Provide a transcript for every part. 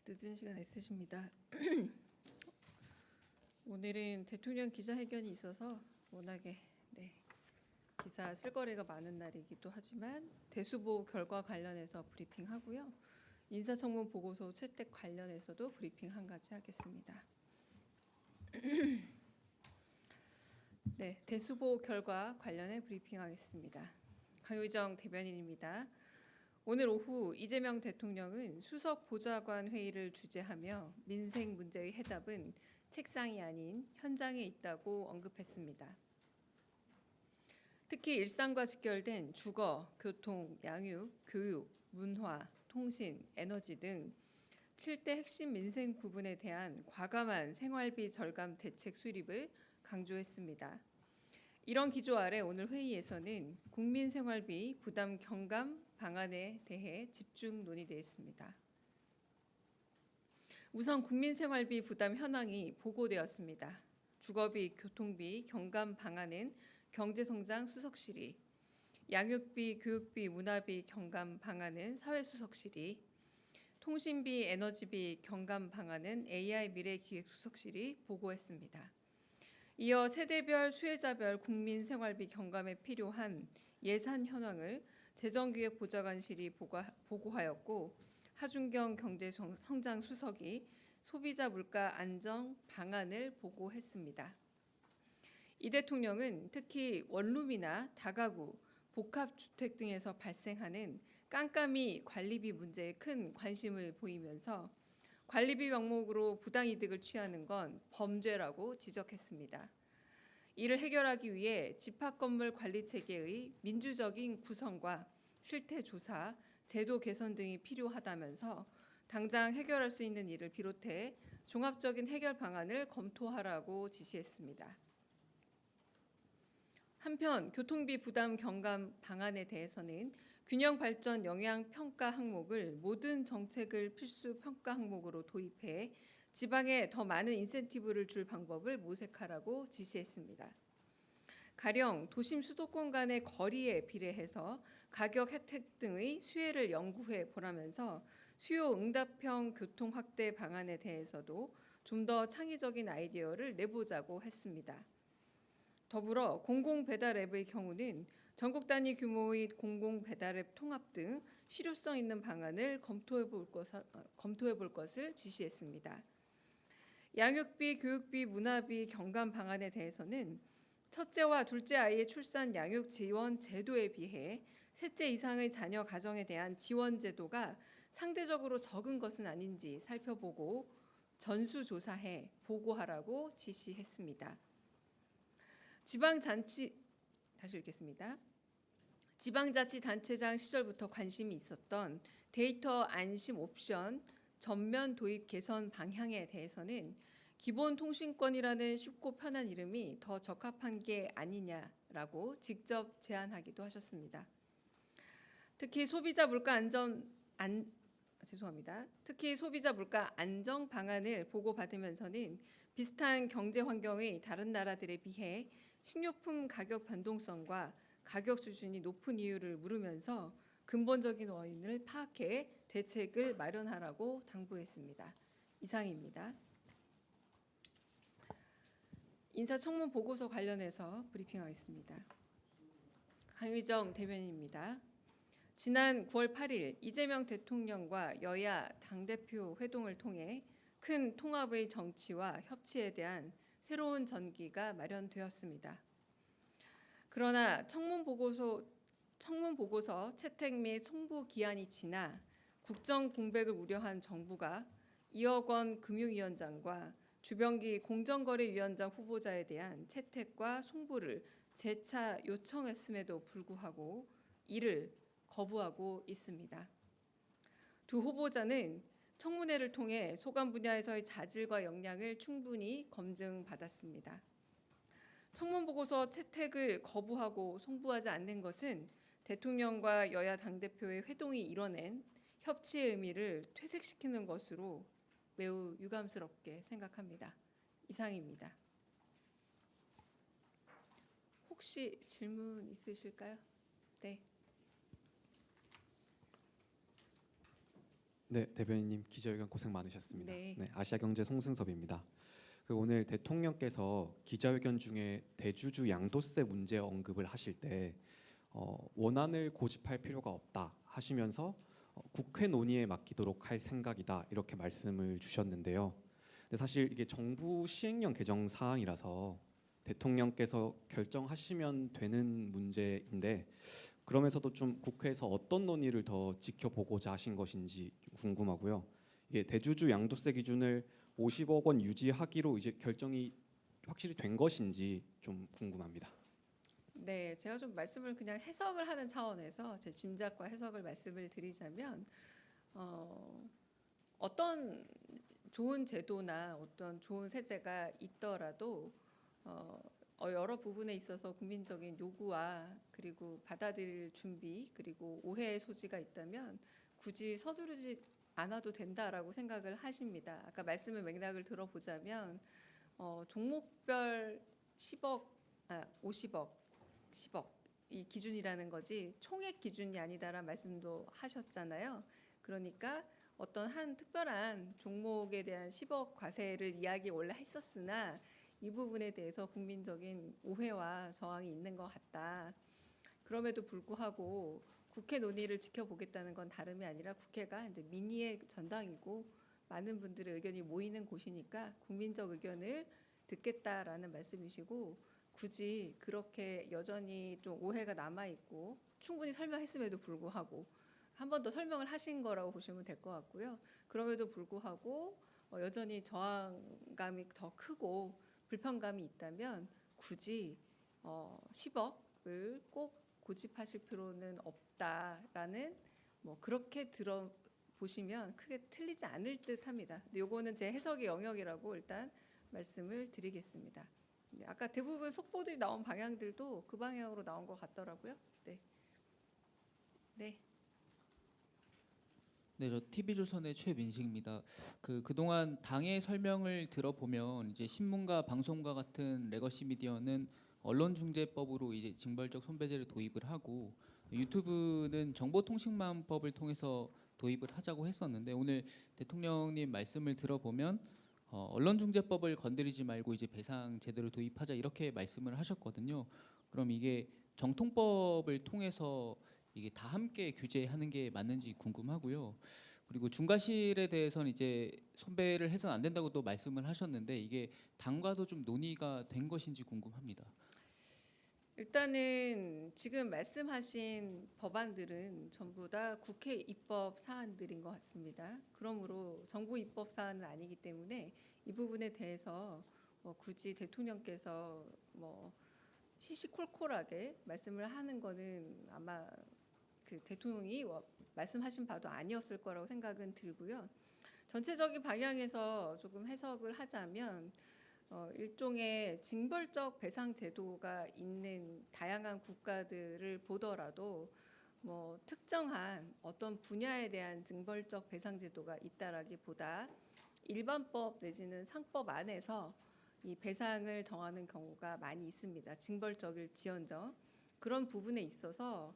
늦은 시간 애쓰십니다. 오늘은 대통령 기자회견이 있어서 워낙에 기사 쓸거리가 많은 날이기도 하지만 대수보 결과 관련해서 브리핑하고요. 인사청문 보고서 채택 관련해서도 브리핑 한 가지 하겠습니다. 대수보 결과 관련해 브리핑하겠습니다. 강효정 대변인입니다. 오늘 오후 이재명 대통령은 수석 보좌관 회의를 주재하며 민생 문제의 해답은 책상이 아닌 현장에 있다고 언급했습니다. 특히 일상과 직결된 주거, 교통, 양육, 교육, 문화, 통신, 에너지 등 7대 핵심 민생 부분에 대한 과감한 생활비 절감 대책 수립을 강조했습니다. 이런 기조 아래 오늘 회의에서는 국민 생활비 부담 경감 방안에 대해 집중 논의되었습니다. 우선 국민 생활비 부담 현황이 보고되었습니다. 주거비, 교통비 경감 방안은 경제성장 수석실이, 양육비, 교육비, 문화비 경감 방안은 사회수석실이, 통신비, 에너지비 경감 방안은 AI 미래기획수석실이 보고했습니다. 이어 세대별 수혜자별 국민 생활비 경감에 필요한 예산 현황을 재정기획보좌관실이 보고하였고 하준경 경제성장수석이 소비자 물가 안정 방안을 보고했습니다. 이 대통령은 특히 원룸이나 다가구, 복합주택 등에서 발생하는 깜깜이 관리비 문제에 큰 관심을 보이면서 관리비 명목으로 부당이득을 취하는 건 범죄라고 지적했습니다. 이를 해결하기 위해 집합건물 관리체계의 민주적인 구성과 실태조사, 제도 개선 등이 필요하다면서 당장 해결할 수 있는 일을 비롯해 종합적인 해결 방안을 검토하라고 지시했습니다. 한편 교통비 부담 경감 방안에 대해서는 균형 발전 영향 평가 항목을 모든 정책을 필수 평가 항목으로 도입해 지방에 더 많은 인센티브를 줄 방법을 모색하라고 지시했습니다. 가령 도심 수도권 간의 거리에 비례해서 가격 혜택 등의 수혜를 연구해 보라면서 수요 응답형 교통 확대 방안에 대해서도 좀 더 창의적인 아이디어를 내보자고 했습니다. 더불어 공공배달앱의 경우는 전국 단위 규모의 공공배달앱 통합 등 실효성 있는 방안을 검토해 볼 것을 지시했습니다. 양육비, 교육비, 문화비 경감 방안에 대해서는 첫째와 둘째 아이의 출산 양육 지원 제도에 비해 셋째 이상의 자녀 가정에 대한 지원 제도가 상대적으로 적은 것은 아닌지 살펴보고 전수조사해 보고하라고 지시했습니다. 다시 읽겠습니다. 지방자치단체장 시절부터 관심이 있었던 데이터 안심 옵션 전면 도입 개선 방향에 대해서는 기본통신권이라는 쉽고 편한 이름이 더 적합한 게 아니냐라고 직접 제안하기도 하셨습니다. 특히 소비자 물가 안정 방안을 보고받으면서는 비슷한 경제 환경의 다른 나라들에 비해 식료품 가격 변동성과 가격 수준이 높은 이유를 물으면서 근본적인 원인을 파악해 대책을 마련하라고 당부했습니다. 이상입니다. 인사청문 보고서 관련해서 브리핑하겠습니다. 강효정 대변인입니다. 지난 9월 8일 이재명 대통령과 여야 당대표 회동을 통해 큰 통합의 정치와 협치에 대한 새로운 전기가 마련되었습니다. 그러나 청문 보고서 채택 및 송부 기한이 지나 국정 공백을 우려한 정부가 이억원 금융위원장과 주병기 공정거래위원장 후보자에 대한 채택과 송부를 재차 요청했음에도 불구하고 이를 거부하고 있습니다. 두 후보자는 청문회를 통해 소관 분야에서의 자질과 역량을 충분히 검증받았습니다. 청문 보고서 채택을 거부하고 송부하지 않는 것은 대통령과 여야 당대표의 회동이 이뤄낸 협치의 의미를 퇴색시키는 것으로 매우 유감스럽게 생각합니다. 이상입니다. 혹시 질문 있으실까요? 네. 네, 대변인님 기자회견 고생 많으셨습니다. 네. 네, 아시아경제 송승섭입니다. 오늘 대통령께서 기자회견 중에 대주주 양도세 문제 언급을 하실 때 원안을 고집할 필요가 없다 하시면서 국회 논의에 맡기도록 할 생각이다 이렇게 말씀을 주셨는데요. 근데 사실 이게 정부 시행령 개정 사항이라서 대통령께서 결정하시면 되는 문제인데 그러면서도 좀 국회에서 어떤 논의를 더 지켜보고자 하신 것인지 좀 궁금하고요. 이게 대주주 양도세 기준을 50억 원 유지하기로 이제 결정이 확실히 된 것인지 좀 궁금합니다. 네, 제가 좀 말씀을 그냥 해석을 하는 차원에서 제 짐작과 해석을 말씀을 드리자면 어떤 좋은 제도나 어떤 좋은 세제가 있더라도 여러 부분에 있어서 국민적인 요구와 그리고 받아들일 준비 그리고 오해의 소지가 있다면 굳이 서두르지 않아도 된다라고 생각을 하십니다. 아까 말씀의 맥락을 들어보자면 종목별 10억, 50억, 10억 이 기준이라는 거지 총액 기준이 아니다라는 말씀도 하셨잖아요. 그러니까 어떤 한 특별한 종목에 대한 10억 과세를 이야기 원래 했었으나 이 부분에 대해서 국민적인 오해와 저항이 있는 것 같다. 그럼에도 불구하고 국회 논의를 지켜보겠다는 건 다름이 아니라 국회가 이제 민의의 전당이고 많은 분들의 의견이 모이는 곳이니까 국민적 의견을 듣겠다라는 말씀이시고 굳이 그렇게 여전히 좀 오해가 남아 있고 충분히 설명했음에도 불구하고 한 번 더 설명을 하신 거라고 보시면 될 것 같고요. 그럼에도 불구하고 여전히 저항감이 더 크고 불편감이 있다면 굳이 10억을 꼭 고집하실 필요는 없다라는 뭐 그렇게 들어보시면 크게 틀리지 않을 듯합니다. 요거는 제 해석의 영역이라고 일단 말씀을 드리겠습니다. 네, 아까 대부분 속보들이 나온 방향들도 그 방향으로 나온 것 같더라고요. 네. 네. 네, 저 TV조선의 최민식입니다. 그동안 당의 설명을 들어보면 이제 신문과 방송과 같은 레거시 미디어는 언론중재법으로 이제 징벌적 손배제를 도입을 하고 유튜브는 정보통신망법을 통해서 도입을 하자고 했었는데 오늘 대통령님 말씀을 들어보면 언론중재법을 건드리지 말고 이제 배상 제도를 도입하자 이렇게 말씀을 하셨거든요. 그럼 이게 정통법을 통해서 이게 다 함께 규제하는 게 맞는지 궁금하고요. 그리고 중과실에 대해서는 이제 손배를 해서는 안 된다고 또 말씀을 하셨는데 이게 당과도 좀 논의가 된 것인지 궁금합니다. 일단은 지금 말씀하신 법안들은 전부 다 국회 입법 사안들인 것 같습니다. 그러므로 정부 입법 사안은 아니기 때문에 이 부분에 대해서 굳이 대통령께서 시시콜콜하게 말씀을 하는 거는 아마 그 대통령이 말씀하신 바도 아니었을 거라고 생각은 들고요. 전체적인 방향에서 조금 해석을 하자면 일종의 징벌적 배상 제도가 있는 다양한 국가들을 보더라도 특정한 어떤 분야에 대한 징벌적 배상 제도가 있다라기보다 일반법 내지는 상법 안에서 이 배상을 정하는 경우가 많이 있습니다. 징벌적일지언정 그런 부분에 있어서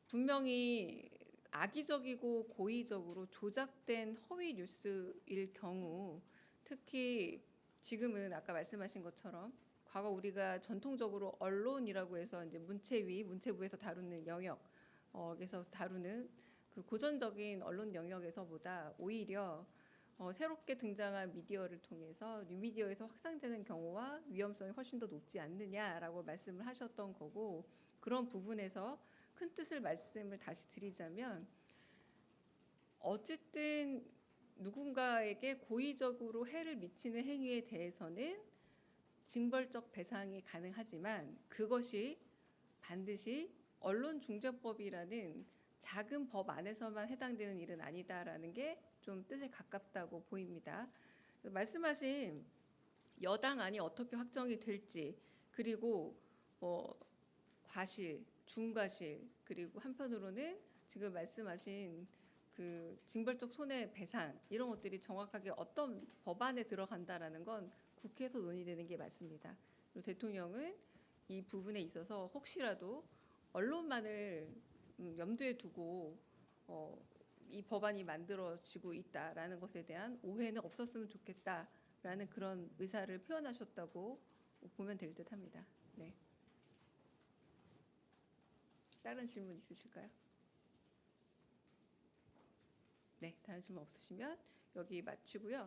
분명히 악의적이고 고의적으로 조작된 허위 뉴스일 경우 특히 지금은 아까 말씀하신 것처럼 과거 우리가 전통적으로 언론이라고 해서 이제 문체위, 문체부에서 다루는 영역에서 다루는 그 고전적인 언론 영역에서보다 오히려 새롭게 등장한 미디어를 통해서 뉴미디어에서 확산되는 경우와 위험성이 훨씬 더 높지 않느냐라고 말씀을 하셨던 거고 그런 부분에서 큰 뜻을 말씀을 다시 드리자면 어쨌든 누군가에게 고의적으로 해를 미치는 행위에 대해서는 징벌적 배상이 가능하지만 그것이 반드시 언론중재법이라는 작은 법 안에서만 해당되는 일은 아니다라는 게 좀 뜻에 가깝다고 보입니다. 말씀하신 여당안이 어떻게 확정이 될지 그리고 과실, 중과실 그리고 한편으로는 지금 말씀하신 그 징벌적 손해배상 이런 것들이 정확하게 어떤 법안에 들어간다라는 건 국회에서 논의되는 게 맞습니다. 그리고 대통령은 이 부분에 있어서 혹시라도 언론만을 염두에 두고 이 법안이 만들어지고 있다라는 것에 대한 오해는 없었으면 좋겠다라는 그런 의사를 표현하셨다고 보면 될 듯합니다. 네. 다른 질문 있으실까요? 네, 다른 질문 없으시면 여기 마치고요.